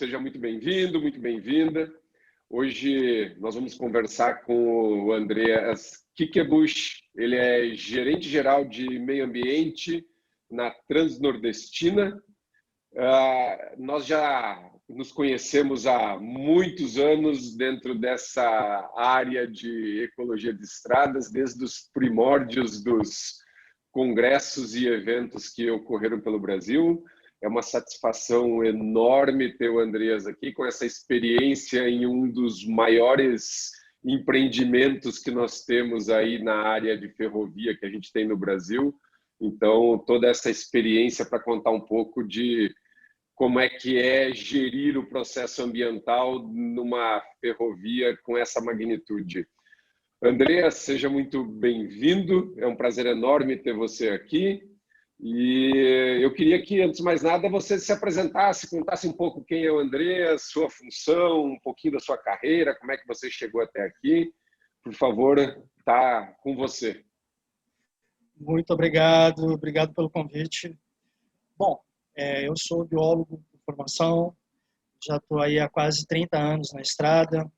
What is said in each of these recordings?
seja muito bem-vindo, muito bem-vinda. Hoje nós vamos conversar com o Andreas Quickebusch. Ele é gerente-geral de meio ambiente na Transnordestina. Nós já nos conhecemos há muitos anos dentro dessa área de ecologia de estradas, desde os primórdios dos congressos e eventos que ocorreram pelo Brasil. É uma satisfação enorme ter o Andreas aqui com essa experiência em um dos maiores empreendimentos que nós temos aí na área de ferrovia que a gente tem no Brasil. Então, toda essa experiência para contar um pouco de como é que é gerir o processo ambiental numa ferrovia com essa magnitude. Andreas, seja muito bem-vindo. É um prazer enorme ter você aqui. E eu queria que, antes de mais nada, você se apresentasse, contasse um pouco quem é o Andreas, sua função, um pouquinho da sua carreira, como é que você chegou até aqui. Por favor, está com você. Muito obrigado pelo convite. Bom, eu sou biólogo de formação, já estou aí há quase 30 anos na estrada.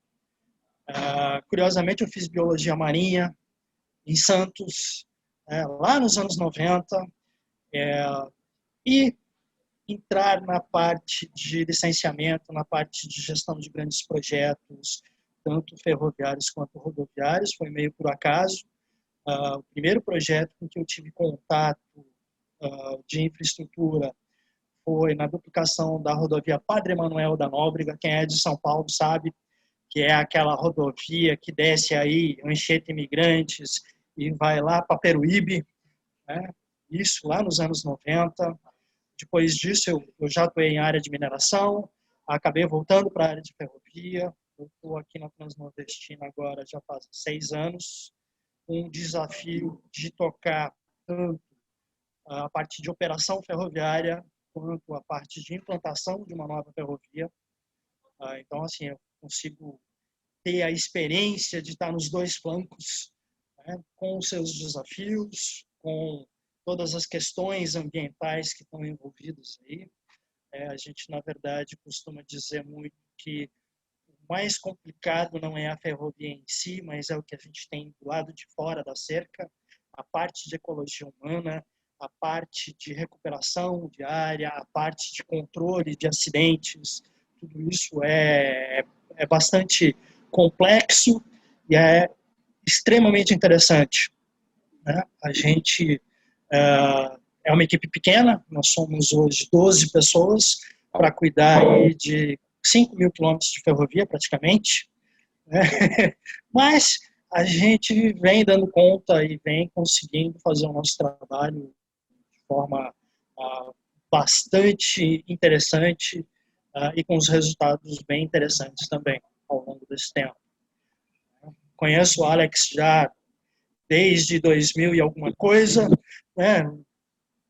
Curiosamente, eu fiz biologia marinha em Santos, lá nos anos 90, e entrar na parte de licenciamento, na parte de gestão de grandes projetos, tanto ferroviários quanto rodoviários, foi meio por acaso. O primeiro projeto com que eu tive contato de infraestrutura foi na duplicação da rodovia Padre Manuel da Nóbrega. Quem é de São Paulo sabe que é aquela rodovia que desce aí, Anchieta Imigrantes, e vai lá para Peruíbe, né? Isso lá nos anos 90. Depois disso, eu já atuei em área de mineração, acabei voltando para a área de ferrovia. Eu estou aqui na Transnordestina agora já faz 6 anos, um desafio de tocar tanto a parte de operação ferroviária quanto a parte de implantação de uma nova ferrovia. Então, assim, eu consigo ter a experiência de estar nos dois flancos, né, com os seus desafios, com todas as questões ambientais que estão envolvidas aí. A gente, na verdade, costuma dizer muito que o mais complicado não é a ferrovia em si, mas é o que a gente tem do lado de fora da cerca, a parte de ecologia humana, a parte de recuperação de área, a parte de controle de acidentes. Tudo isso é bastante complexo e é extremamente interessante, né? A gente é uma equipe pequena, nós somos hoje 12 pessoas para cuidar aí de 5.000 quilômetros de ferrovia, praticamente, né? Mas a gente vem dando conta e vem conseguindo fazer o nosso trabalho de forma bastante interessante e com os resultados bem interessantes também ao longo desse tempo. Conheço o Alex já desde 2000 e alguma coisa, né?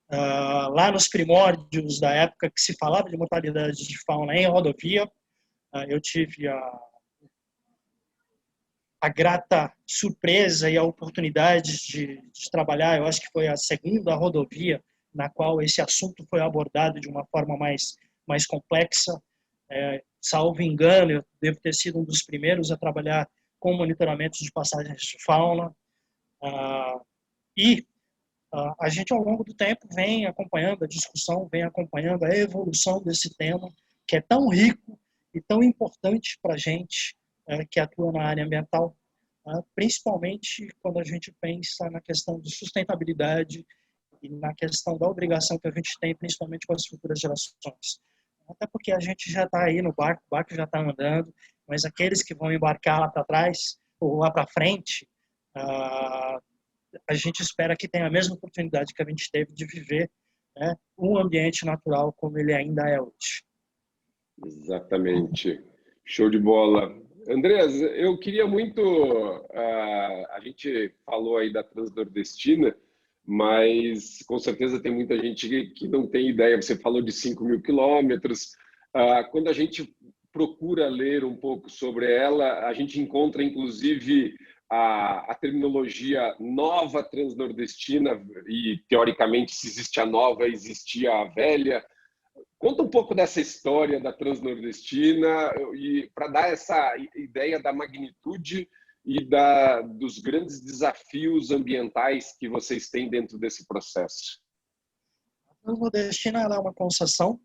Lá nos primórdios da época que se falava de mortalidade de fauna em rodovia, eu tive a grata surpresa e a oportunidade de trabalhar. Eu acho que foi a segunda rodovia na qual esse assunto foi abordado de uma forma mais complexa. Salvo engano, eu devo ter sido um dos primeiros a trabalhar com monitoramento de passagens de fauna. A gente, ao longo do tempo, vem acompanhando a discussão, vem acompanhando a evolução desse tema, que é tão rico e tão importante para a gente que atua na área ambiental, principalmente quando a gente pensa na questão de sustentabilidade e na questão da obrigação que a gente tem, principalmente com as futuras gerações. Até porque a gente já está aí no barco, o barco já está andando, mas aqueles que vão embarcar lá para trás ou lá para frente, a gente espera que tenha a mesma oportunidade que a gente teve de viver, né, um ambiente natural como ele ainda é hoje. Exatamente. Show de bola. Andreas, eu queria muito... a gente falou aí da Transnordestina, mas com certeza tem muita gente que não tem ideia. Você falou de 5.000 quilômetros. Quando a gente procura ler um pouco sobre ela, a gente encontra, inclusive, a terminologia nova Transnordestina, e teoricamente, se existe a nova, existia a velha. Conta um pouco dessa história da Transnordestina e para dar essa ideia da magnitude e dos grandes desafios ambientais que vocês têm dentro desse processo. A Transnordestina é uma concessão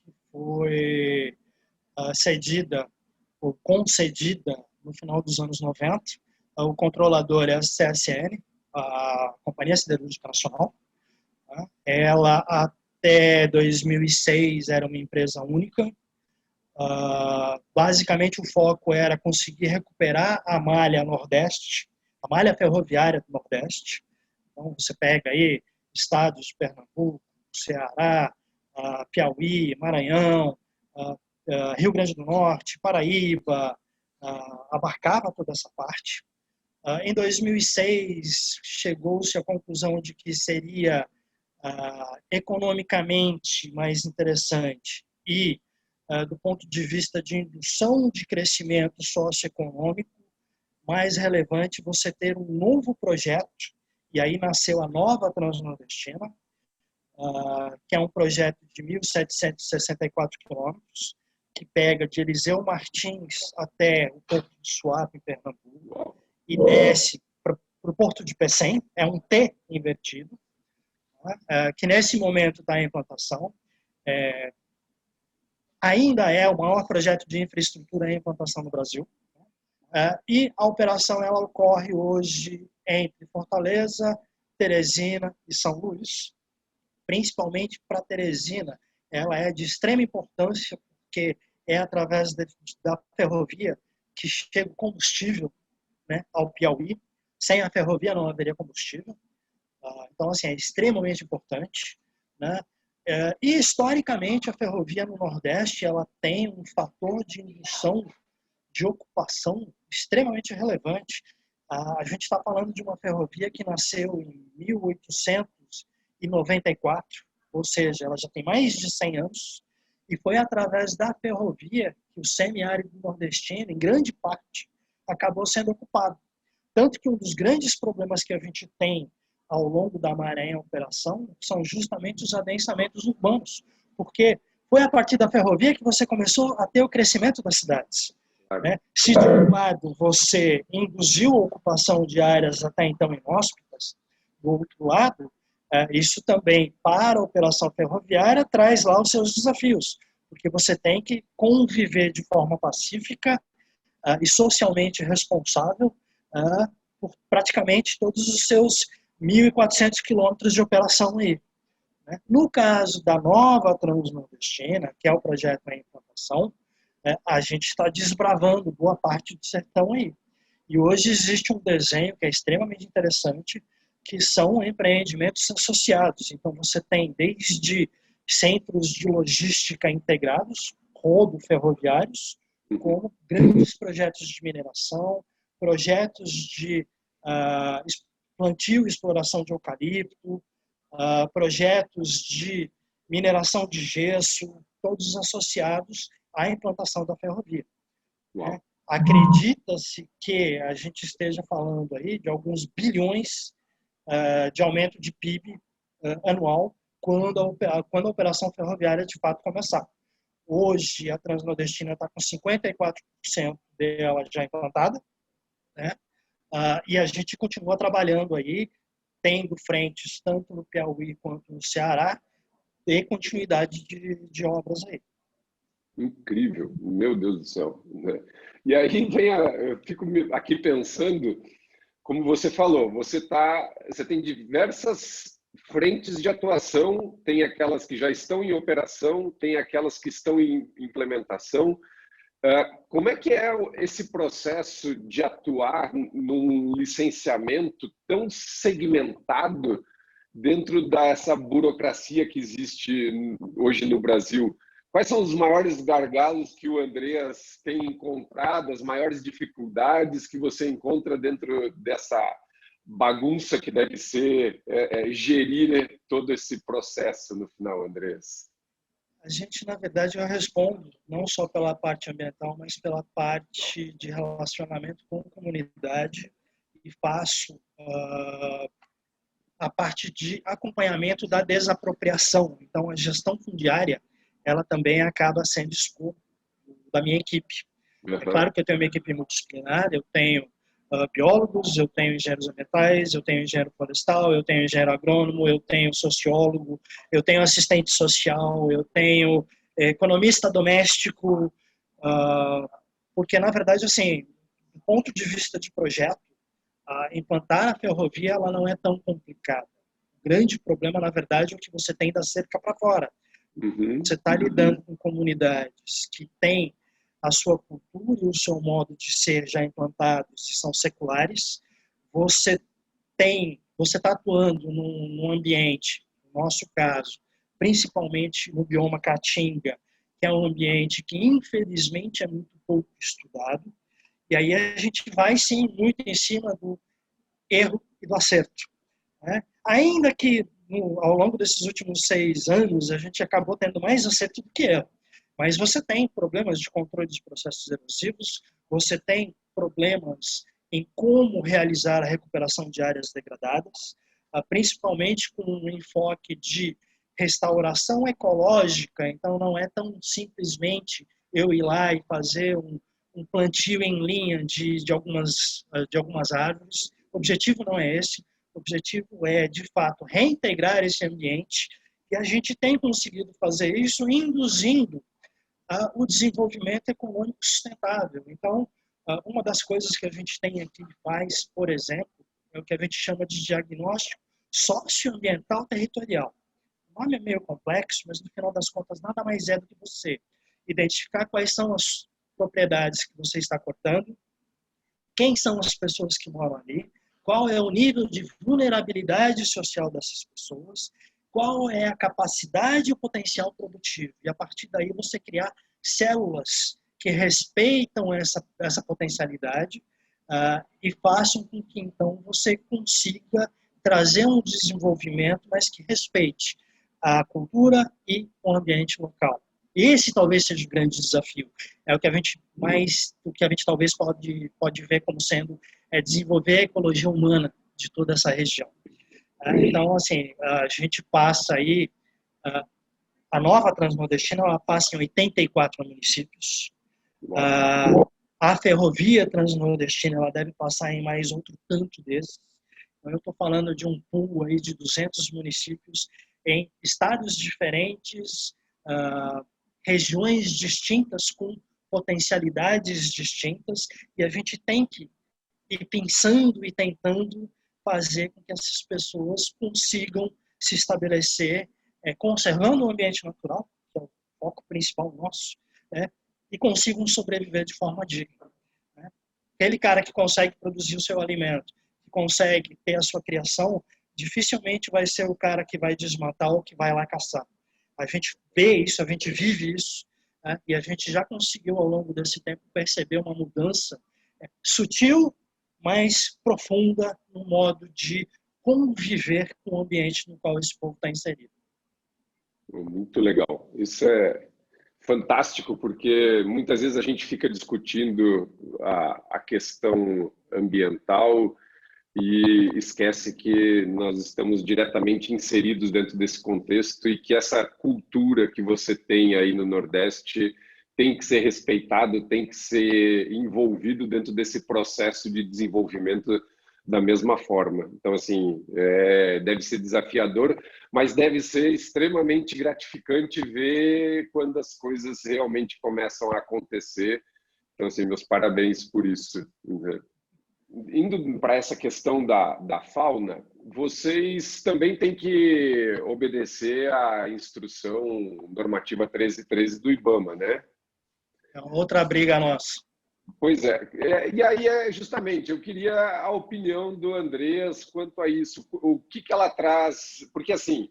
que foi cedida ou concedida no final dos anos 90. O controlador é a CSN, a Companhia Siderúrgica Nacional. Ela, até 2006, era uma empresa única. Basicamente, o foco era conseguir recuperar a malha Nordeste, a malha ferroviária do Nordeste. Então, você pega aí estados de Pernambuco, Ceará, Piauí, Maranhão, Rio Grande do Norte, Paraíba, abarcava toda essa parte. Em 2006, chegou-se à conclusão de que seria economicamente mais interessante e, do ponto de vista de indução de crescimento socioeconômico, mais relevante você ter um novo projeto, e aí nasceu a nova Transnordestina, que é um projeto de 1.764 quilômetros, que pega de Eliseu Martins até o Porto de Suape, em Pernambuco, e desce para o Porto de Pecém, é um T invertido, que nesse momento está em implantação. Ainda é o maior projeto de infraestrutura em implantação no Brasil. E a operação ela ocorre hoje entre Fortaleza, Teresina e São Luís. Principalmente para Teresina, ela é de extrema importância, porque é através da ferrovia que chega o combustível, né, ao Piauí. Sem a ferrovia não haveria combustível. Então, assim, é extremamente importante, né? E, historicamente, a ferrovia no Nordeste ela tem um fator de indução de ocupação extremamente relevante. A gente está falando de uma ferrovia que nasceu em 1894, ou seja, ela já tem mais de 100 anos, e foi através da ferrovia que o semiárido nordestino, em grande parte, acabou sendo ocupado. Tanto que um dos grandes problemas que a gente tem ao longo da maré em operação são justamente os adensamentos urbanos, porque foi a partir da ferrovia que você começou a ter o crescimento das cidades. Né? Se de um lado você induziu a ocupação de áreas até então inóspitas, do outro lado, isso também, para a operação ferroviária, traz lá os seus desafios, porque você tem que conviver de forma pacífica e socialmente responsável por praticamente todos os seus 1.400 quilômetros de operação aí. Né? No caso da nova Transnordestina, que é o projeto em implantação, a gente está desbravando boa parte do sertão aí. E hoje existe um desenho que é extremamente interessante, que são empreendimentos associados. Então, você tem desde centros de logística integrados, rodo-ferroviários, como grandes projetos de mineração, projetos de plantio e exploração de eucalipto, projetos de mineração de gesso, todos associados à implantação da ferrovia. Acredita-se que a gente esteja falando aí de alguns bilhões de aumento de PIB anual quando a operação ferroviária de fato começar. Hoje, a Transnordestina está com 54% dela já implantada, né? E a gente continua trabalhando aí, tendo frentes tanto no Piauí quanto no Ceará, e continuidade de obras aí. Incrível, meu Deus do céu. E aí eu fico aqui pensando, como você falou, você tem diversas frentes de atuação, tem aquelas que já estão em operação, tem aquelas que estão em implementação. Como é que é esse processo de atuar num licenciamento tão segmentado dentro dessa burocracia que existe hoje no Brasil? Quais são os maiores gargalos que o Andreas tem encontrado, as maiores dificuldades que você encontra dentro dessa bagunça que deve ser gerir todo esse processo no final, Andreas? A gente, na verdade, eu respondo não só pela parte ambiental, mas pela parte de relacionamento com a comunidade e faço a parte de acompanhamento da desapropriação. Então, a gestão fundiária ela também acaba sendo escopo da minha equipe. É claro que eu tenho uma equipe multidisciplinar, eu tenho biólogos, eu tenho engenheiros ambientais, eu tenho engenheiro florestal, eu tenho engenheiro agrônomo, eu tenho sociólogo, eu tenho assistente social, eu tenho economista doméstico, porque, na verdade, assim, do ponto de vista de projeto, implantar a ferrovia ela não é tão complicada. O grande problema, na verdade, é o que você tem da cerca para fora. Você está lidando com comunidades que têm a sua cultura e o seu modo de ser já implantados e são seculares. Você está atuando num ambiente, no nosso caso, principalmente no bioma Caatinga, que é um ambiente que, infelizmente, é muito pouco estudado. E aí a gente vai, sim, muito em cima do erro e do acerto, né? Ainda que ao longo desses últimos 6 anos a gente acabou tendo mais acerto do que erro, mas você tem problemas de controle dos processos erosivos, você tem problemas em como realizar a recuperação de áreas degradadas, principalmente com um enfoque de restauração ecológica. Então não é tão simplesmente eu ir lá e fazer um plantio em linha de algumas árvores. O objetivo não é esse. O objetivo é, de fato, reintegrar esse ambiente, e a gente tem conseguido fazer isso induzindo o desenvolvimento econômico sustentável. Então, uma das coisas que a gente tem aqui faz, por exemplo, é o que a gente chama de diagnóstico socioambiental territorial. O nome é meio complexo, mas no final das contas nada mais é do que você identificar quais são as propriedades que você está cortando, quem são as pessoas que moram ali, qual é o nível de vulnerabilidade social dessas pessoas, qual é a capacidade e o potencial produtivo. E a partir daí você criar células que respeitam essa potencialidade e façam com que então você consiga trazer um desenvolvimento, mas que respeite a cultura e o ambiente local. Esse talvez seja o grande desafio. É o que a gente talvez pode ver como sendo desenvolver a ecologia humana de toda essa região. Então, assim, a gente passa aí, a nova Transnordestina, ela passa em 84 municípios. A ferrovia Transnordestina, ela deve passar em mais outro tanto desses. Então, eu estou falando de um pool aí de 200 municípios em estados diferentes, regiões distintas com potencialidades distintas, e a gente tem que ir pensando e tentando fazer com que essas pessoas consigam se estabelecer, conservando o ambiente natural, que é o foco principal nosso, né, e consigam sobreviver de forma digna. Né? Aquele cara que consegue produzir o seu alimento, que consegue ter a sua criação, dificilmente vai ser o cara que vai desmatar ou que vai lá caçar. A gente vê isso, a gente vive isso, né? E a gente já conseguiu, ao longo desse tempo, perceber uma mudança sutil, mas profunda no modo de conviver com o ambiente no qual esse povo está inserido. Muito legal. Isso é fantástico, porque muitas vezes a gente fica discutindo a questão ambiental e esquece que nós estamos diretamente inseridos dentro desse contexto e que essa cultura que você tem aí no Nordeste tem que ser respeitado, tem que ser envolvido dentro desse processo de desenvolvimento da mesma forma. Então, assim, deve ser desafiador, mas deve ser extremamente gratificante ver quando as coisas realmente começam a acontecer. Então, assim, meus parabéns por isso. Indo para essa questão da fauna, vocês também têm que obedecer à instrução normativa 1313 do IBAMA, né? É outra briga nossa. Pois é. E aí, justamente, eu queria a opinião do Andreas quanto a isso. O que ela traz? Porque, assim,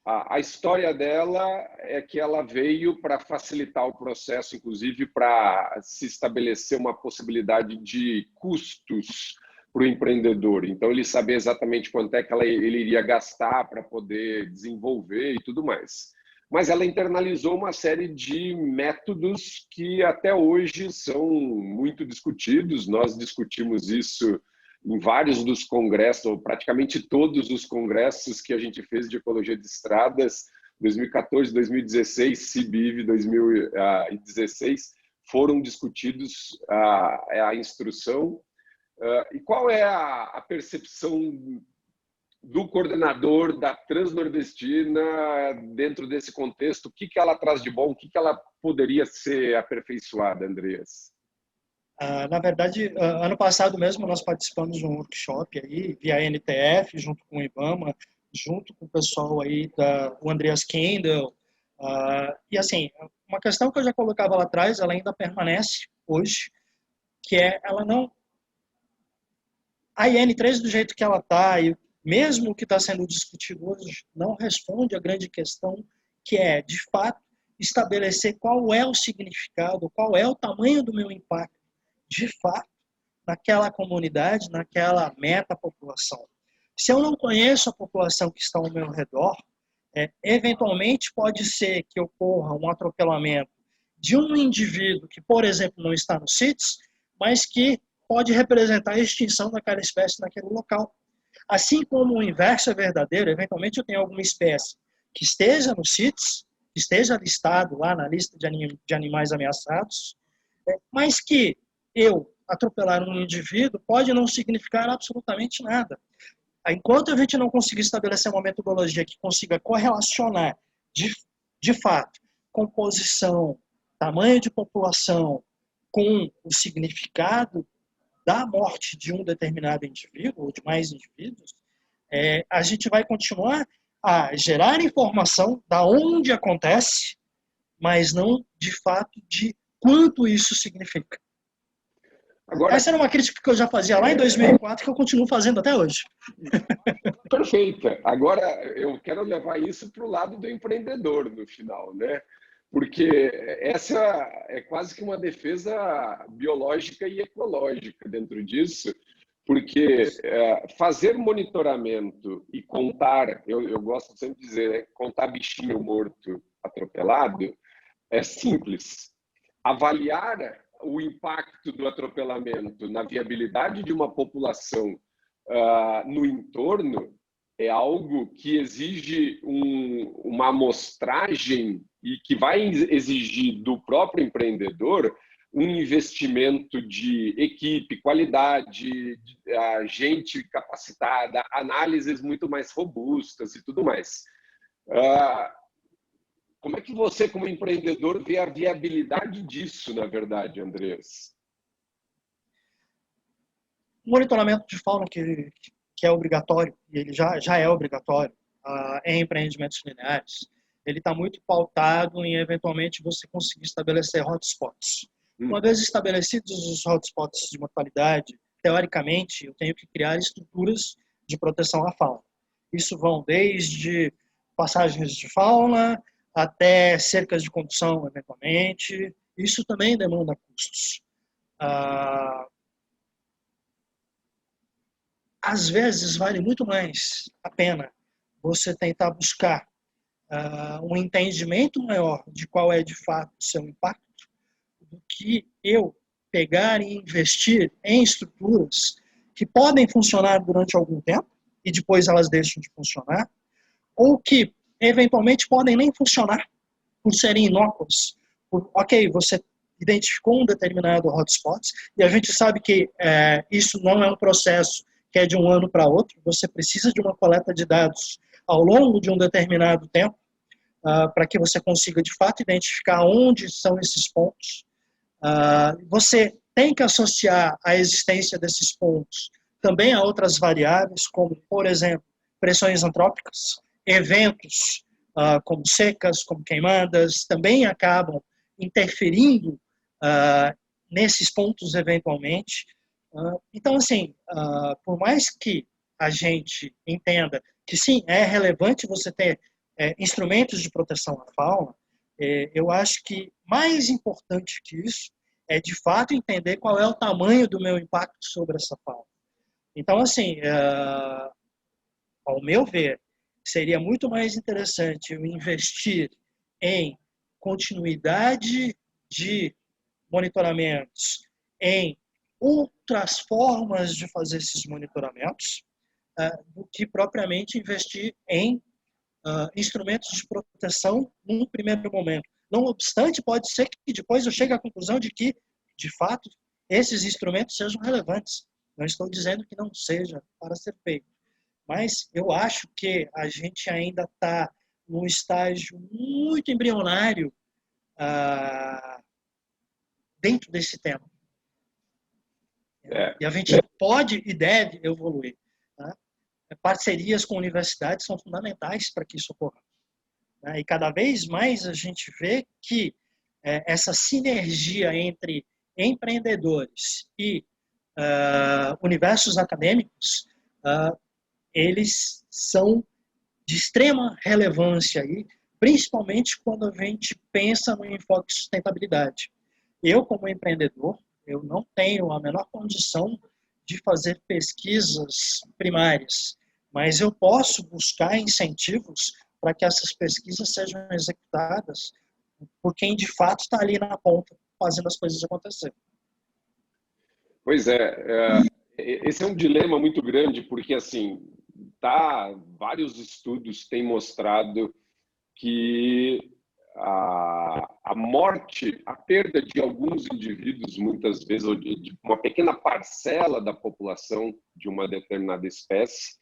a história dela é que ela veio para facilitar o processo, inclusive para se estabelecer uma possibilidade de custos para o empreendedor. Então, ele saber exatamente quanto é que ele iria gastar para poder desenvolver e tudo mais. Mas ela internalizou uma série de métodos que até hoje são muito discutidos. Nós discutimos isso em vários dos congressos, ou praticamente todos os congressos que a gente fez de ecologia de estradas, 2014, 2016, CBIV 2016, foram discutidos a instrução. E qual é a percepção do coordenador da Transnordestina dentro desse contexto? O que ela traz de bom? O que ela poderia ser aperfeiçoada, Andreas? Na verdade, ano passado mesmo nós participamos de um workshop aí, via NTF, junto com o IBAMA, junto com o pessoal aí do Andreas Kendall. E assim, uma questão que eu já colocava lá atrás, ela ainda permanece hoje, que é, ela não... A IN3, do jeito que ela está, e mesmo o que está sendo discutido hoje, não responde à grande questão, que é, de fato, estabelecer qual é o significado, qual é o tamanho do meu impacto, de fato, naquela comunidade, naquela meta-população. Se eu não conheço a população que está ao meu redor, eventualmente pode ser que ocorra um atropelamento de um indivíduo que, por exemplo, não está no CITES, mas que pode representar a extinção daquela espécie naquele local. Assim como o inverso é verdadeiro, eventualmente eu tenho alguma espécie que esteja no CITES, que esteja listado lá na lista de animais ameaçados, mas que eu atropelar um indivíduo pode não significar absolutamente nada. Enquanto a gente não conseguir estabelecer uma metodologia que consiga correlacionar, de fato, composição, tamanho de população com o significado da morte de um determinado indivíduo, ou de mais indivíduos, a gente vai continuar a gerar informação da onde acontece, mas não, de fato, de quanto isso significa. Agora, essa era uma crítica que eu já fazia lá em 2004, que eu continuo fazendo até hoje. Perfeita. Agora, eu quero levar isso para o lado do empreendedor no final, né? Porque essa é quase que uma defesa biológica e ecológica dentro disso, porque fazer monitoramento e contar, eu gosto sempre de dizer, contar bichinho morto atropelado, é simples. Avaliar o impacto do atropelamento na viabilidade de uma população no entorno é algo que exige uma amostragem e que vai exigir do próprio empreendedor um investimento de equipe, qualidade, gente capacitada, análises muito mais robustas e tudo mais. Como é que você, como empreendedor, vê a viabilidade disso, na verdade, Andreas? O monitoramento de fauna que é obrigatório, e ele já é obrigatório, em empreendimentos lineares, ele está muito pautado em, eventualmente, você conseguir estabelecer hotspots. Uma vez estabelecidos os hotspots de mortalidade, teoricamente, eu tenho que criar estruturas de proteção à fauna. Isso vão desde passagens de fauna até cercas de condução, eventualmente. Isso também demanda custos. Às vezes, vale muito mais a pena você tentar buscar um entendimento maior de qual é, de fato, o seu impacto, do que eu pegar e investir em estruturas que podem funcionar durante algum tempo e depois elas deixam de funcionar, ou que, eventualmente, podem nem funcionar por serem inócuas. Ok, você identificou um determinado hotspot e a gente sabe que isso não é um processo que é de um ano para outro, você precisa de uma coleta de dados ao longo de um determinado tempo para que você consiga, de fato, identificar onde são esses pontos. Você tem que associar a existência desses pontos também a outras variáveis, como, por exemplo, pressões antrópicas, eventos como secas, como queimadas, também acabam interferindo nesses pontos eventualmente. Então, assim, por mais que a gente entenda que sim, é relevante você ter instrumentos de proteção à fauna, eu acho que mais importante que isso é, de fato, entender qual é o tamanho do meu impacto sobre essa fauna. Então, assim, ao meu ver, seria muito mais interessante eu investir em continuidade de monitoramentos, em outras formas de fazer esses monitoramentos, do que propriamente investir em instrumentos de proteção num primeiro momento. Não obstante, pode ser que depois eu chegue à conclusão de que, de fato, esses instrumentos sejam relevantes. Não estou dizendo que não seja para ser feito. Mas eu acho que a gente ainda está num estágio muito embrionário dentro desse tema. E a gente pode e deve evoluir. Tá? Parcerias com universidades são fundamentais para que isso ocorra. E cada vez mais a gente vê que essa sinergia entre empreendedores e universos acadêmicos, eles são de extrema relevância aí, principalmente quando a gente pensa no enfoque de sustentabilidade. Eu, como empreendedor, eu não tenho a menor condição de fazer pesquisas primárias, mas eu posso buscar incentivos para que essas pesquisas sejam executadas por quem de fato está ali na ponta fazendo as coisas acontecer. Pois esse é um dilema muito grande, porque assim, vários estudos têm mostrado que a morte, a perda de alguns indivíduos, muitas vezes, ou de uma pequena parcela da população de uma determinada espécie,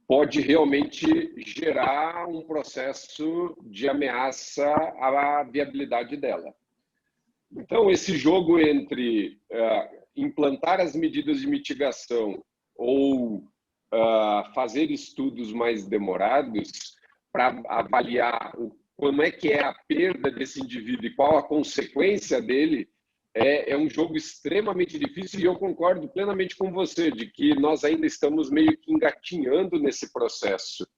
pode realmente gerar um processo de ameaça à viabilidade dela. Então, esse jogo entre implantar as medidas de mitigação ou fazer estudos mais demorados para avaliar como é que é a perda desse indivíduo e qual a consequência dele, é um jogo extremamente difícil, e eu concordo plenamente com você de que nós ainda estamos meio que engatinhando nesse processo.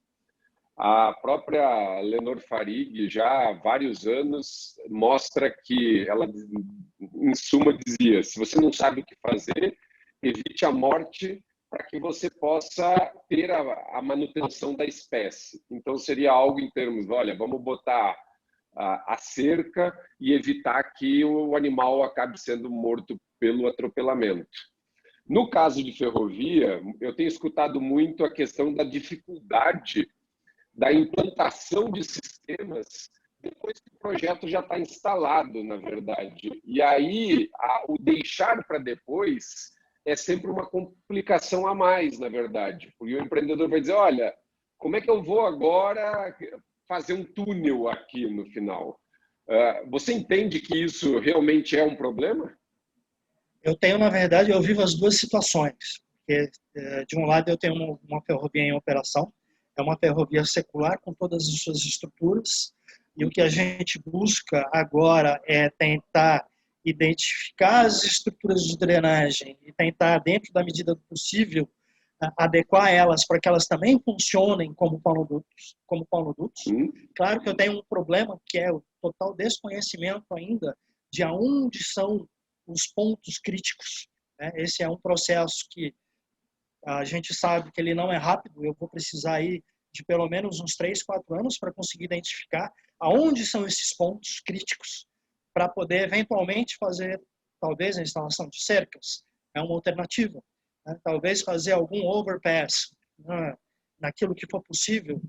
A própria Lenore Farig, já há vários anos, mostra que ela, em suma, dizia: se você não sabe o que fazer, evite a morte para que você possa ter a manutenção da espécie. Então, seria algo em termos, olha, vamos botar a cerca e evitar que o animal acabe sendo morto pelo atropelamento. No caso de ferrovia, eu tenho escutado muito a questão da dificuldade da implantação de sistemas depois que o projeto já está instalado, na verdade. E aí, o deixar para depois é sempre uma complicação a mais, na verdade. Porque o empreendedor vai dizer, olha, como é que eu vou agora fazer um túnel aqui no final? Você entende que isso realmente é um problema? Eu tenho, na verdade, eu vivo as duas situações. Porque, de um lado, eu tenho uma ferrovia em operação, é uma ferrovia secular com todas as suas estruturas, e o que a gente busca agora é tentar identificar as estruturas de drenagem e tentar, dentro da medida do possível, adequar elas para que elas também funcionem como paulodutos. Claro que eu tenho um problema que é o total desconhecimento ainda de aonde são os pontos críticos. Esse é um processo que a gente sabe que ele não é rápido, eu vou precisar aí de pelo menos uns 3, 4 anos para conseguir identificar aonde são esses pontos críticos, para poder eventualmente fazer, talvez, a instalação de cercas, é uma alternativa. Talvez fazer algum overpass naquilo que for possível,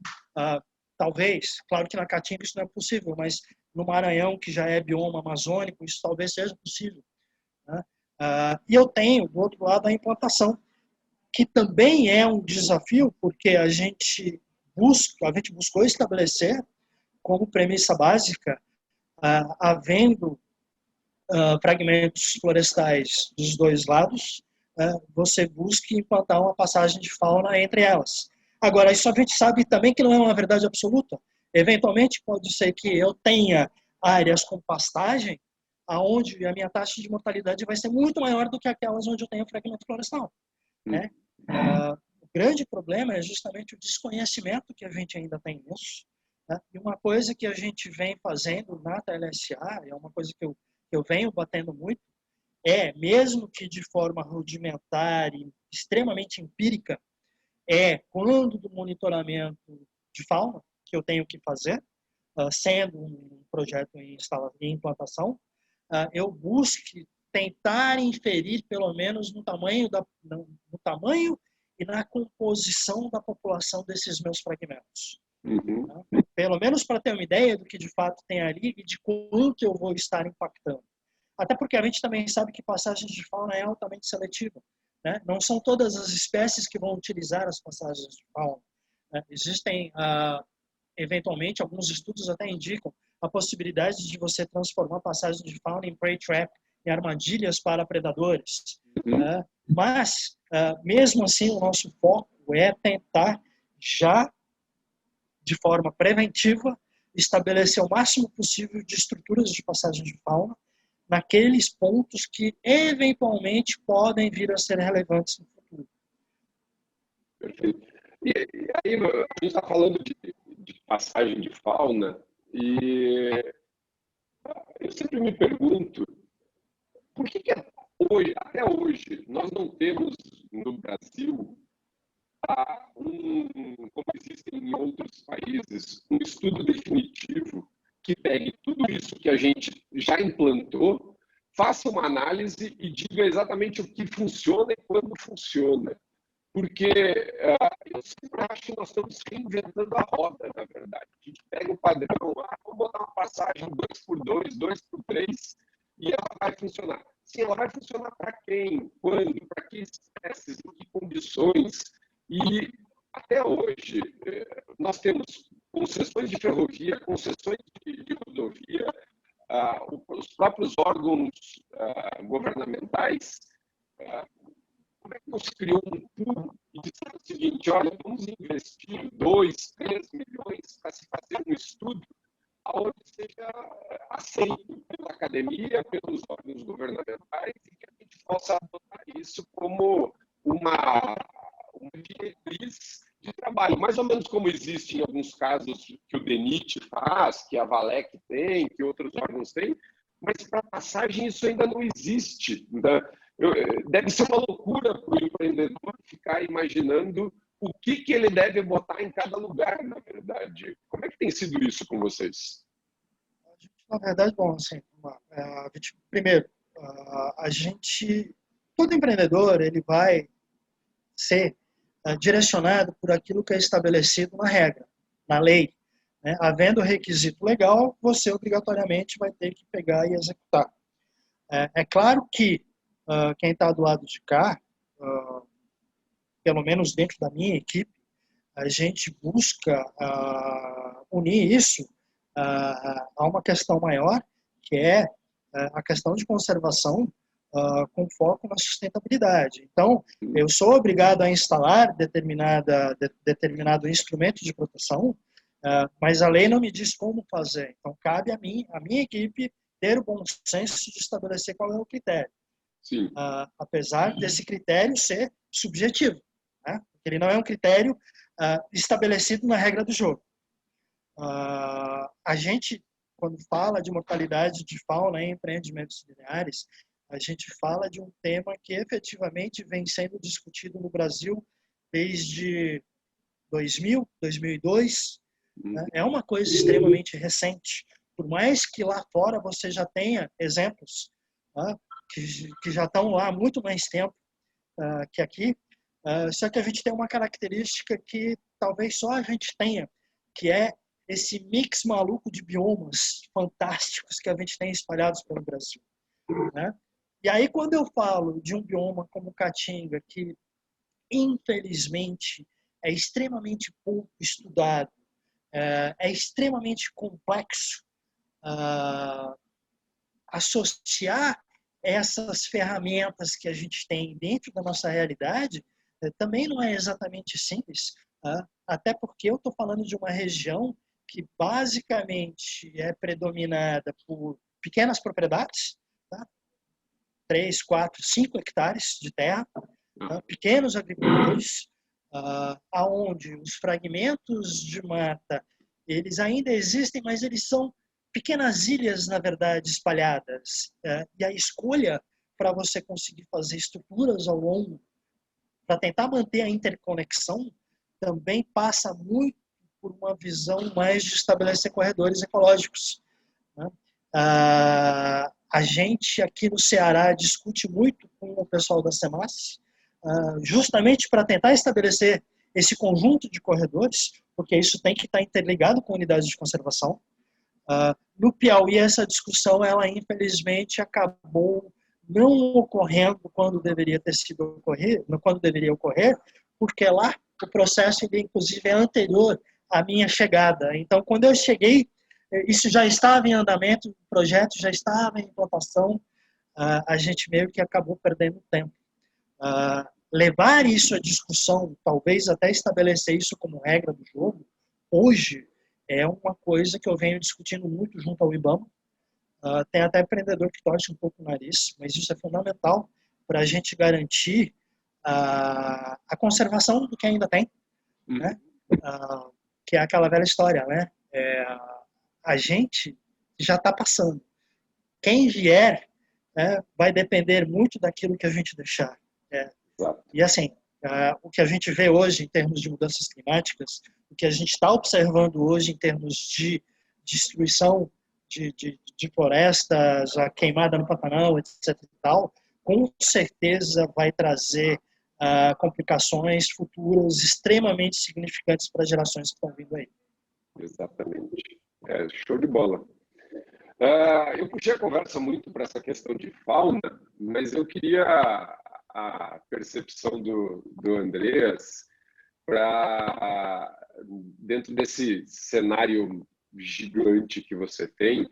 talvez, claro que na Caatinga isso não é possível, mas no Maranhão, que já é bioma amazônico, isso talvez seja possível. E eu tenho, do outro lado, a implantação, que também é um desafio, porque a gente buscou estabelecer como premissa básica, havendo fragmentos florestais dos dois lados, você busca implantar uma passagem de fauna entre elas. Agora, isso a gente sabe também que não é uma verdade absoluta. Eventualmente, pode ser que eu tenha áreas com pastagem, onde a minha taxa de mortalidade vai ser muito maior do que aquelas onde eu tenho fragmento florestal. Né? O grande problema é justamente o desconhecimento que a gente ainda tem nisso. Né? E uma coisa que a gente vem fazendo na TLSA, é uma coisa que eu venho batendo muito, mesmo que de forma rudimentar e extremamente empírica, quando do monitoramento de fauna que eu tenho que fazer, sendo um projeto em implantação, eu busque tentar inferir pelo menos no tamanho e na composição da população desses meus fragmentos. Uhum. Pelo menos para ter uma ideia do que de fato tem ali e de quanto eu vou estar impactando. Até porque a gente também sabe que passagem de fauna é altamente seletiva, né? Não são todas as espécies que vão utilizar as passagens de fauna, né? Existem, eventualmente, alguns estudos até indicam a possibilidade de você transformar passagens de fauna em prey trap, em armadilhas para predadores. Uhum. Mas, mesmo assim, o nosso foco é tentar já de forma preventiva, estabelecer o máximo possível de estruturas de passagem de fauna naqueles pontos que eventualmente podem vir a ser relevantes no futuro. Perfeito. E aí, a gente está falando de passagem de fauna, e eu sempre me pergunto por que hoje, até hoje, nós não temos no Brasil como existem em outros países, um estudo definitivo que pegue tudo isso que a gente já implantou, faça uma análise e diga exatamente o que funciona e quando funciona. Porque eu sempre acho que nós estamos reinventando a roda, na verdade. A gente pega o padrão, vamos botar uma passagem 2x2, 2x3, e ela vai funcionar. Sim, ela vai funcionar para quem, quando, para que espécies, em que condições. E até hoje, nós temos concessões de ferrovia, concessões de rodovia, os próprios órgãos governamentais. Como é que não se criou um pool e disseram o seguinte: olha, vamos investir 2, 3 milhões para se fazer um estudo onde seja aceito pela academia, pelos órgãos governamentais, e que a gente possa adotar isso como uma diretriz de trabalho, mais ou menos como existe em alguns casos que o DENIT faz, que a Valec tem, que outros órgãos têm, mas para passagem isso ainda não existe. Né? Deve ser uma loucura para o empreendedor ficar imaginando o que ele deve botar em cada lugar, na verdade. Como é que tem sido isso com vocês? Na verdade, bom, assim, primeiro, todo empreendedor, ele vai ser direcionado por aquilo que é estabelecido na regra, na lei. Né? Havendo requisito legal, você obrigatoriamente vai ter que pegar e executar. É claro que quem está do lado de cá, pelo menos dentro da minha equipe, a gente busca unir isso a uma questão maior, que é a questão de conservação com foco na sustentabilidade. Então, eu sou obrigado a instalar determinado instrumento de proteção, mas a lei não me diz como fazer. Então, cabe a minha equipe ter o bom senso de estabelecer qual é o critério. Sim. Apesar desse critério ser subjetivo, né? Ele não é um critério estabelecido na regra do jogo. A gente, quando fala de mortalidade de fauna em empreendimentos lineares, a gente fala de um tema que efetivamente vem sendo discutido no Brasil desde 2000, 2002. Né? É uma coisa extremamente recente. Por mais que lá fora você já tenha exemplos que já estão lá há muito mais tempo que aqui, só que a gente tem uma característica que talvez só a gente tenha, que é esse mix maluco de biomas fantásticos que a gente tem espalhados pelo Brasil. Né? E aí, quando eu falo de um bioma como Caatinga, que infelizmente é extremamente pouco estudado, é extremamente complexo, associar essas ferramentas que a gente tem dentro da nossa realidade também não é exatamente simples, até porque eu estou falando de uma região que basicamente é predominada por pequenas propriedades, tá? 3, 4, 5 hectares de terra, pequenos agricultores, aonde os fragmentos de mata eles ainda existem, mas eles são pequenas ilhas, na verdade, espalhadas. E a escolha para você conseguir fazer estruturas ao longo, para tentar manter a interconexão, também passa muito por uma visão mais de estabelecer corredores ecológicos. Né? A gente aqui no Ceará discute muito com o pessoal da SEMAS, justamente para tentar estabelecer esse conjunto de corredores, porque isso tem que estar interligado com unidades de conservação. No Piauí, essa discussão, ela infelizmente acabou não ocorrendo quando deveria ocorrer, porque lá o processo, ele, inclusive, é anterior à minha chegada. Então, quando eu cheguei, isso já estava em andamento, o projeto já estava em implantação, a gente meio que acabou perdendo tempo. Levar isso à discussão, talvez até estabelecer isso como regra do jogo, hoje é uma coisa que eu venho discutindo muito junto ao IBAMA. Tem até empreendedor que torce um pouco o nariz, mas isso é fundamental para a gente garantir a conservação do que ainda tem, né? Que é aquela velha história, né? A gente já está passando. Quem vier, né, vai depender muito daquilo que a gente deixar. E assim, o que a gente vê hoje em termos de mudanças climáticas, o que a gente está observando hoje em termos de destruição de florestas, a queimada no Pantanal, etc. e tal, com certeza vai trazer complicações futuras extremamente significantes para as gerações que estão vindo aí. Exatamente. Show de bola. Eu puxei a conversa muito para essa questão de fauna, mas eu queria a percepção do Andreas para, dentro desse cenário gigante que você tem,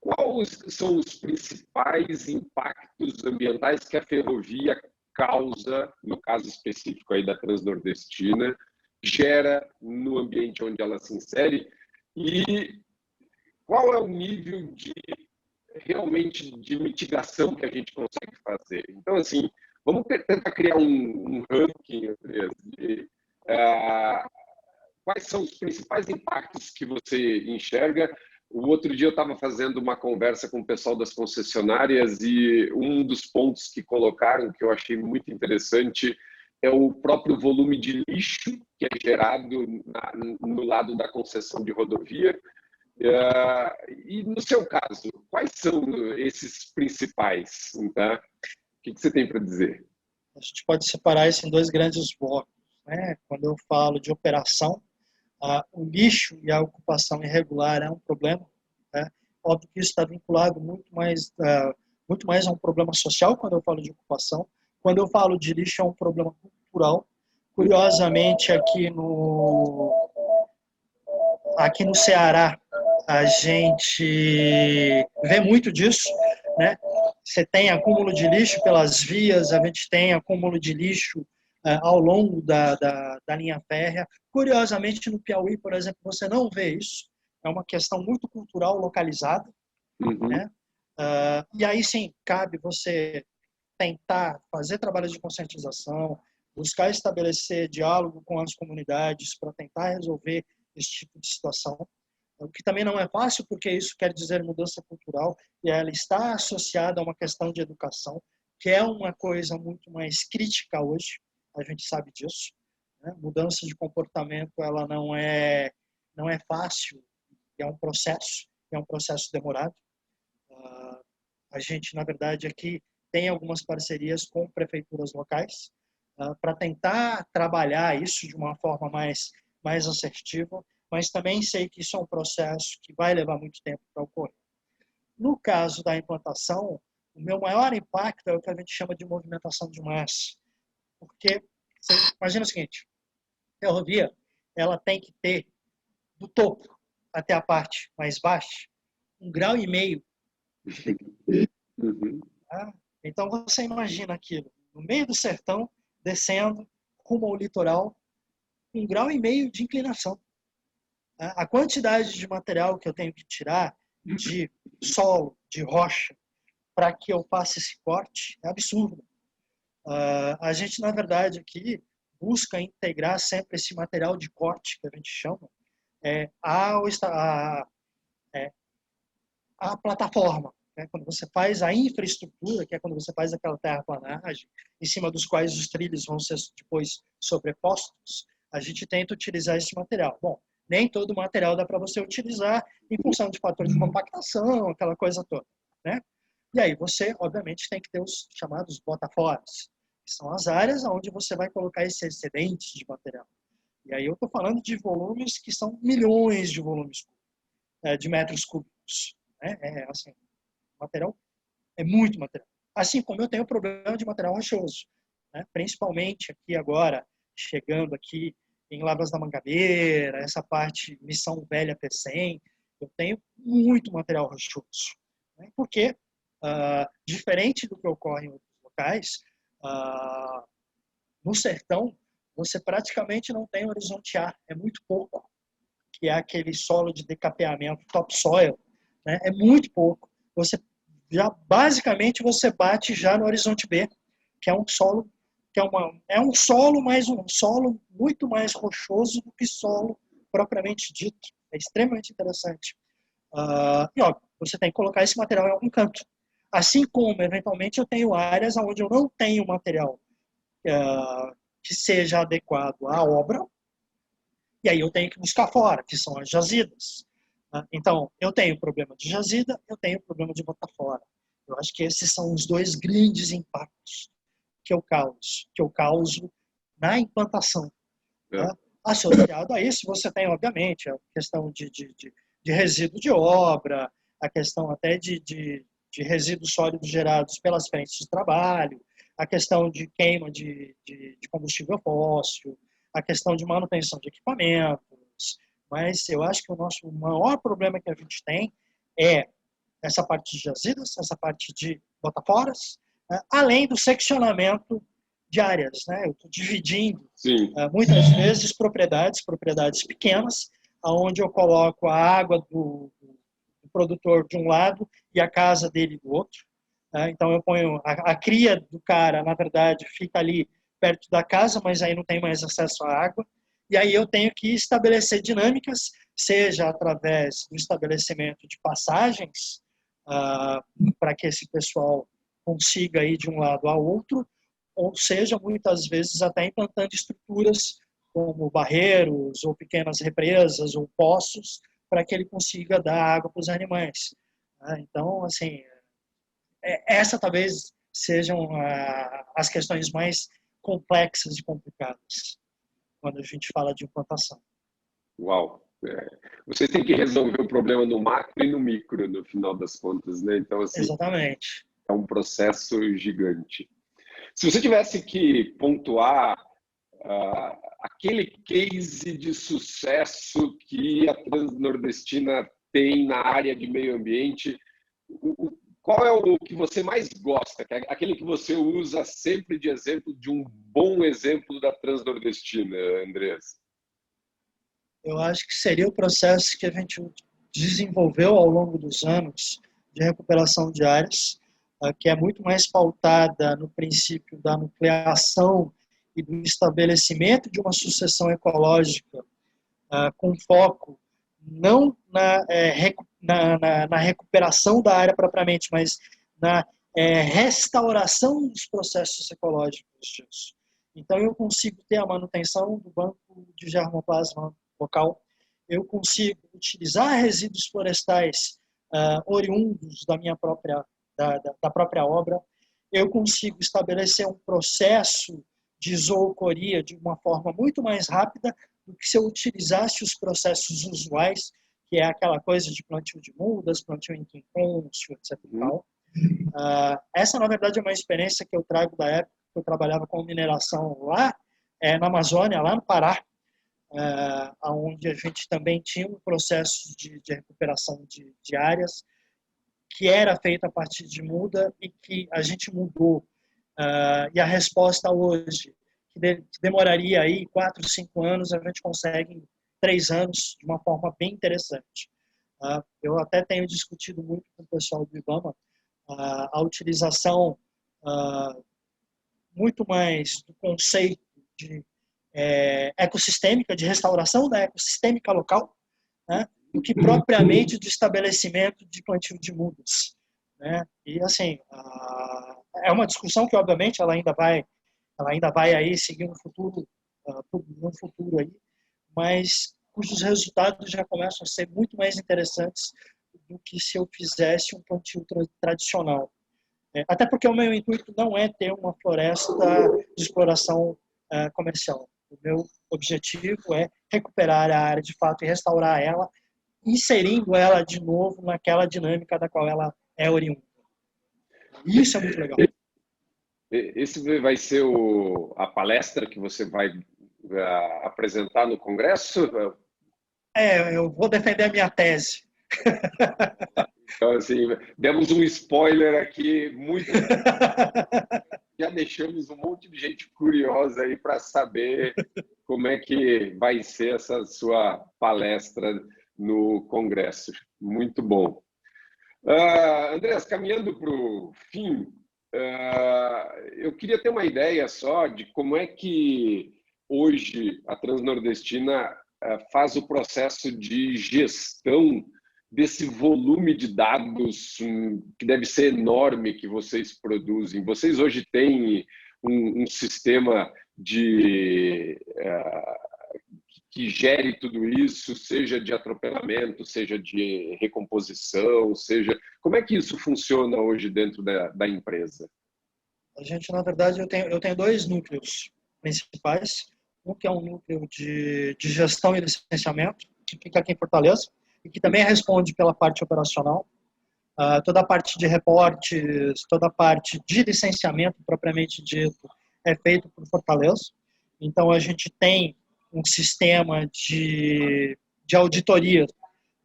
quais são os principais impactos ambientais que a ferrovia causa, no caso específico aí da Transnordestina, gera no ambiente onde ela se insere, e qual é o nível de realmente de mitigação que a gente consegue fazer? Então, assim, vamos tentar criar um ranking, Andreas, de quais são os principais impactos que você enxerga. O outro dia eu estava fazendo uma conversa com o pessoal das concessionárias e um dos pontos que colocaram, que eu achei muito interessante, é o próprio volume de lixo que é gerado no lado da concessão de rodovia. E no seu caso, quais são esses principais? Tá? O que você tem para dizer? A gente pode separar isso em dois grandes blocos, né? Quando eu falo de operação, o lixo e a ocupação irregular é um problema, né? Óbvio que isso está vinculado muito mais a um problema social quando eu falo de ocupação. Quando eu falo de lixo, é um problema cultural. Curiosamente, aqui no Ceará, a gente vê muito disso, né? Você tem acúmulo de lixo pelas vias, a gente tem acúmulo de lixo ao longo da linha férrea. Curiosamente, no Piauí, por exemplo, você não vê isso. É uma questão muito cultural, localizada. Né? E aí, sim, cabe você tentar fazer trabalhos de conscientização, buscar estabelecer diálogo com as comunidades para tentar resolver esse tipo de situação. O que também não é fácil, porque isso quer dizer mudança cultural, e ela está associada a uma questão de educação, que é uma coisa muito mais crítica hoje, a gente sabe disso. Né? Mudança de comportamento, ela não é fácil, é um processo demorado. A gente, na verdade, aqui tem algumas parcerias com prefeituras locais para tentar trabalhar isso de uma forma mais assertiva, mas também sei que isso é um processo que vai levar muito tempo para ocorrer. No caso da implantação, o meu maior impacto é o que a gente chama de movimentação de massa, porque você imagina o seguinte: a ferrovia, ela tem que ter do topo até a parte mais baixa 1,5 graus. Tá? Então você imagina aquilo no meio do sertão, descendo rumo ao litoral, 1,5 graus de inclinação. A quantidade de material que eu tenho que tirar de solo, de rocha, para que eu faça esse corte é absurdo. A gente, na verdade, aqui busca integrar sempre esse material de corte, que a gente chama, a plataforma. Né? Quando você faz a infraestrutura, que é quando você faz aquela terraplanagem, em cima dos quais os trilhos vão ser depois sobrepostos, a gente tenta utilizar esse material. Bom, nem todo material dá para você utilizar em função de fatores de compactação, aquela coisa toda. Né? E aí você, obviamente, tem que ter os chamados botaforas, que são as áreas onde você vai colocar esse excedente de material. E aí eu estou falando de volumes que são milhões de volumes de metros cúbicos. Né? Assim, material é muito material. Assim como eu tenho problema de material rochoso, né? Principalmente aqui agora, chegando aqui em Lavras da Mangabeira, essa parte Missão Velha P100, eu tenho muito material rochoso. Né? Porque, diferente do que ocorre em outros locais, no sertão, você praticamente não tem horizonte A, é muito pouco, que é aquele solo de decapeamento, topsoil, né? É muito pouco. Você basicamente você bate já no horizonte B, que é um solo um solo, mas um solo muito mais rochoso do que solo propriamente dito. É extremamente interessante. E ó, você tem que colocar esse material em algum canto. Assim como, eventualmente, eu tenho áreas onde eu não tenho material que seja adequado à obra, e aí eu tenho que buscar fora, que são as jazidas. Então, eu tenho problema de jazida, eu tenho problema de botar fora. Eu acho que esses são os dois grandes impactos que eu causo na implantação. Tá? Associado a isso, você tem, obviamente, a questão de resíduo de obra, a questão até de resíduos sólidos gerados pelas frentes de trabalho, a questão de queima de combustível fóssil, a questão de manutenção de equipamentos. Mas eu acho que o nosso maior problema que a gente tem é essa parte de jazidas, essa parte de botaforas, além do seccionamento de áreas. Né? Eu estou dividindo, muitas vezes, propriedades pequenas, onde eu coloco a água do produtor de um lado e a casa dele do outro. Então, eu ponho a cria do cara, na verdade, fica ali perto da casa, mas aí não tem mais acesso à água. E aí eu tenho que estabelecer dinâmicas, seja através do estabelecimento de passagens, para que esse pessoal consiga ir de um lado ao outro, ou seja, muitas vezes até implantando estruturas como barreiros, ou pequenas represas, ou poços, para que ele consiga dar água para os animais. Então, assim, essa talvez sejam as questões mais complexas e complicadas quando a gente fala de implantação. Uau! Você tem que resolver o problema no macro e no micro, no final das contas, né? Então, assim, exatamente. É um processo gigante. Se você tivesse que pontuar aquele case de sucesso que a Transnordestina tem na área de meio ambiente, qual é o que você mais gosta? Aquele que você usa sempre de exemplo, de um bom exemplo da Transnordestina, Andrés? Eu acho que seria o processo que a gente desenvolveu ao longo dos anos de recuperação de áreas, que é muito mais pautada no princípio da nucleação e do estabelecimento de uma sucessão ecológica com foco não na recuperação da área propriamente, mas na restauração dos processos ecológicos disso. Então, eu consigo ter a manutenção do banco de germoplasma local, eu consigo utilizar resíduos florestais oriundos da minha própria da própria obra, eu consigo estabelecer um processo de zoocoria de uma forma muito mais rápida do que se eu utilizasse os processos usuais, que é aquela coisa de plantio de mudas, plantio em quincôncio, etc. Essa, na verdade, é uma experiência que eu trago da época que eu trabalhava com mineração lá na Amazônia, lá no Pará, onde a gente também tinha um processo de recuperação de áreas que era feito a partir de muda e que a gente mudou. E a resposta hoje, que demoraria aí 4, 5 anos, a gente consegue em 3 anos de uma forma bem interessante. Eu até tenho discutido muito com o pessoal do IBAMA a utilização muito mais do conceito de ecossistêmica, de restauração da ecossistêmica local, né, do que propriamente de estabelecimento de plantio de mudas. Né? E, assim, é uma discussão que, obviamente, ela ainda vai aí seguir um futuro aí, mas cujos resultados já começam a ser muito mais interessantes do que se eu fizesse um plantio tradicional. Até porque o meu intuito não é ter uma floresta de exploração comercial. O meu objetivo é recuperar a área de fato e restaurar ela, inserindo ela de novo naquela dinâmica da qual ela é oriunda. Isso é muito legal. Esse vai ser a palestra que você vai apresentar no Congresso? Eu vou defender a minha tese. Então, assim, demos um spoiler aqui muito. Já deixamos um monte de gente curiosa aí para saber como é que vai ser essa sua palestra no Congresso. Muito bom. Andreas, caminhando para o fim, eu queria ter uma ideia só de como é que hoje a Transnordestina faz o processo de gestão desse volume de dados que deve ser enorme que vocês produzem. Vocês hoje têm um sistema que gere tudo isso, seja de atropelamento, seja de recomposição, seja... Como é que isso funciona hoje dentro da empresa? A gente, na verdade, eu tenho dois núcleos principais. Um que é um núcleo de gestão e licenciamento, que fica aqui em Fortaleza, e que também responde pela parte operacional. Toda a parte de reportes, toda a parte de licenciamento propriamente dito é feito por Fortaleza. Então, a gente tem um sistema de auditoria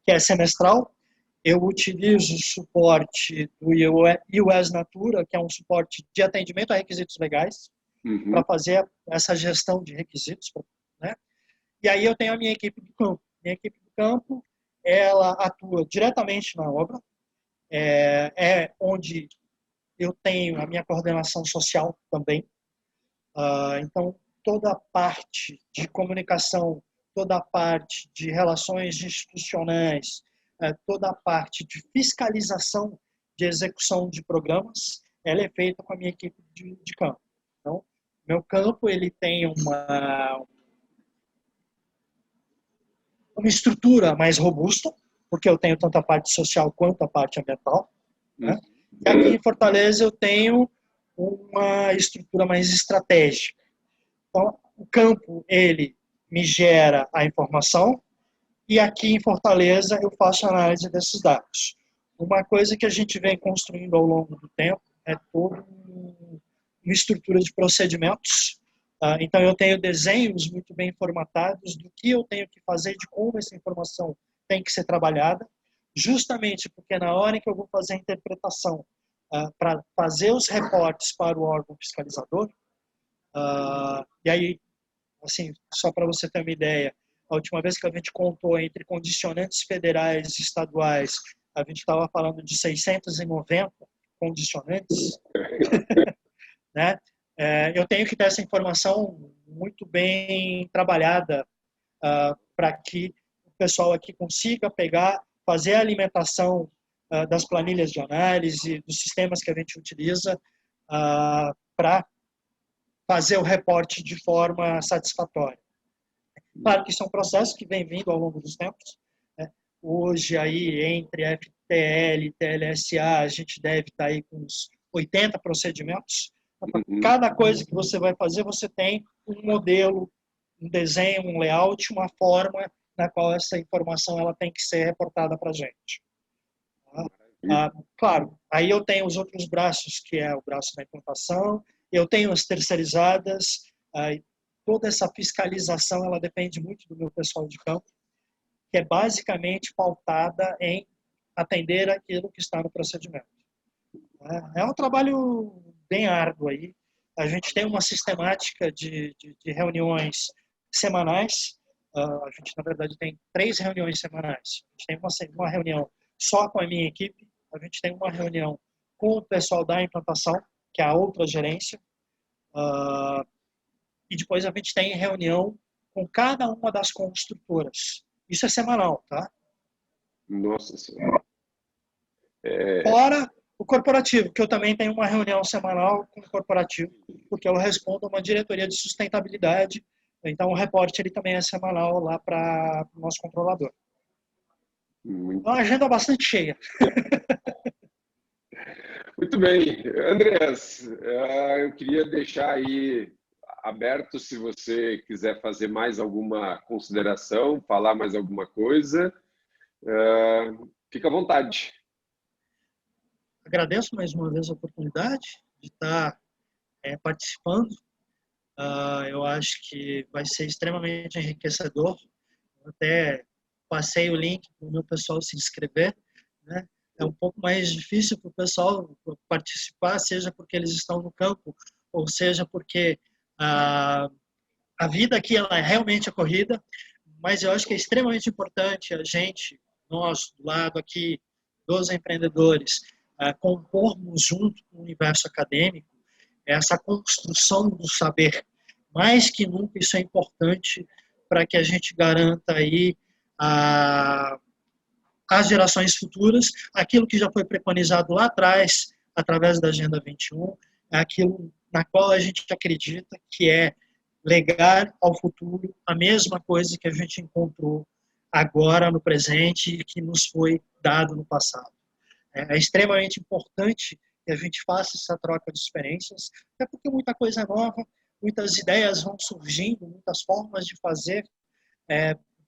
que é semestral. Eu utilizo o suporte do US Natura, que é um suporte de atendimento a requisitos legais, para fazer essa gestão de requisitos. Né? E aí eu tenho a minha equipe do campo. Minha equipe do campo, ela atua diretamente na obra, onde eu tenho a minha coordenação social também. Então, toda a parte de comunicação, toda a parte de relações institucionais, toda a parte de fiscalização de execução de programas, ela é feita com a minha equipe de campo. Então, meu campo ele tem uma estrutura mais robusta, porque eu tenho tanto a parte social quanto a parte ambiental. Né? E aqui em Fortaleza eu tenho uma estrutura mais estratégica. Então, o campo, ele me gera a informação e aqui em Fortaleza eu faço análise desses dados. Uma coisa que a gente vem construindo ao longo do tempo é toda uma estrutura de procedimentos. Então, eu tenho desenhos muito bem formatados do que eu tenho que fazer, de como essa informação tem que ser trabalhada, justamente porque na hora em que eu vou fazer a interpretação para fazer os reportes para o órgão fiscalizador, e aí, assim, só para você ter uma ideia, a última vez que a gente contou entre condicionantes federais e estaduais, a gente estava falando de 690 condicionantes, né? Eu tenho que ter essa informação muito bem trabalhada para que o pessoal aqui consiga pegar, fazer a alimentação das planilhas de análise, dos sistemas que a gente utiliza para fazer o reporte de forma satisfatória. Claro que isso é um processo que vem vindo ao longo dos tempos. Né? Hoje, aí, entre FTL e TLSA, a gente deve estar aí com uns 80 procedimentos. Cada coisa que você vai fazer, você tem um modelo, um desenho, um layout, uma forma na qual essa informação ela tem que ser reportada para a gente. Claro, aí eu tenho os outros braços, que é o braço da implantação, eu tenho as terceirizadas, toda essa fiscalização ela depende muito do meu pessoal de campo, que é basicamente pautada em atender aquilo que está no procedimento. É um trabalho bem árduo aí. A gente tem uma sistemática de reuniões semanais. A gente, na verdade, tem 3 reuniões semanais. A gente tem uma reunião só com a minha equipe, a gente tem uma reunião com o pessoal da implantação, que é a outra gerência, e depois a gente tem reunião com cada uma das construtoras. Isso é semanal, tá? Nossa Senhora. Fora o corporativo, que eu também tenho uma reunião semanal com o corporativo, porque eu respondo a uma diretoria de sustentabilidade, então o reporte ele também é semanal lá para o nosso controlador. Uma agenda bastante cheia. Muito bem. Andreas, eu queria deixar aí aberto se você quiser fazer mais alguma consideração, falar mais alguma coisa. Fica à vontade. Agradeço mais uma vez a oportunidade de estar participando. Eu acho que vai ser extremamente enriquecedor. Eu até passei o link para o meu pessoal se inscrever, né? É um pouco mais difícil para o pessoal participar, seja porque eles estão no campo, ou seja porque a vida aqui ela é realmente corrida, mas eu acho que é extremamente importante a gente, nós, do lado aqui dos empreendedores, compormos junto com o universo acadêmico essa construção do saber. Mais que nunca isso é importante para que a gente garanta aí às gerações futuras aquilo que já foi preconizado lá atrás, através da Agenda 21, é aquilo na qual a gente acredita que é legar ao futuro a mesma coisa que a gente encontrou agora no presente e que nos foi dado no passado. É extremamente importante que a gente faça essa troca de experiências, até porque muita coisa é nova, muitas ideias vão surgindo, muitas formas de fazer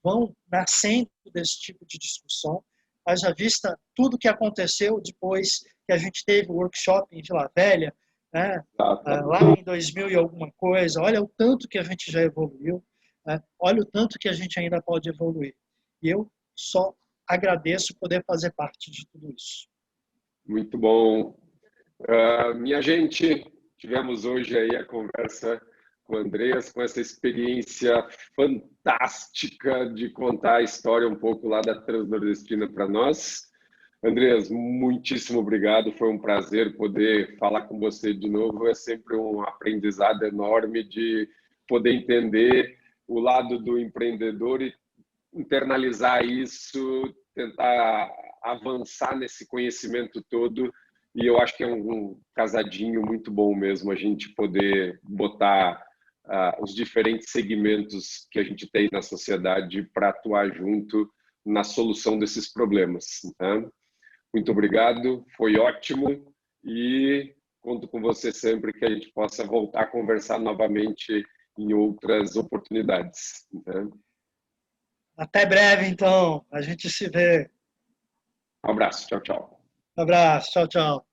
vão nascendo desse tipo de discussão. Haja vista tudo que aconteceu depois que a gente teve o workshop em Vila Velha, né? Lá em 2000 e alguma coisa, olha o tanto que a gente já evoluiu, olha o tanto que a gente ainda pode evoluir. E eu só agradeço poder fazer parte de tudo isso. Muito bom. Minha gente, tivemos hoje aí a conversa com o Andreas, com essa experiência fantástica de contar a história um pouco lá da Transnordestina para nós. Andreas, muitíssimo obrigado, foi um prazer poder falar com você de novo, é sempre um aprendizado enorme de poder entender o lado do empreendedor e internalizar isso, tentar avançar nesse conhecimento todo, e eu acho que é um casadinho muito bom mesmo a gente poder botar os diferentes segmentos que a gente tem na sociedade para atuar junto na solução desses problemas. Tá? Muito obrigado, foi ótimo e conto com você sempre que a gente possa voltar a conversar novamente em outras oportunidades. Tá? Até breve, então. A gente se vê. Um abraço. Tchau, tchau. Um abraço. Tchau, tchau.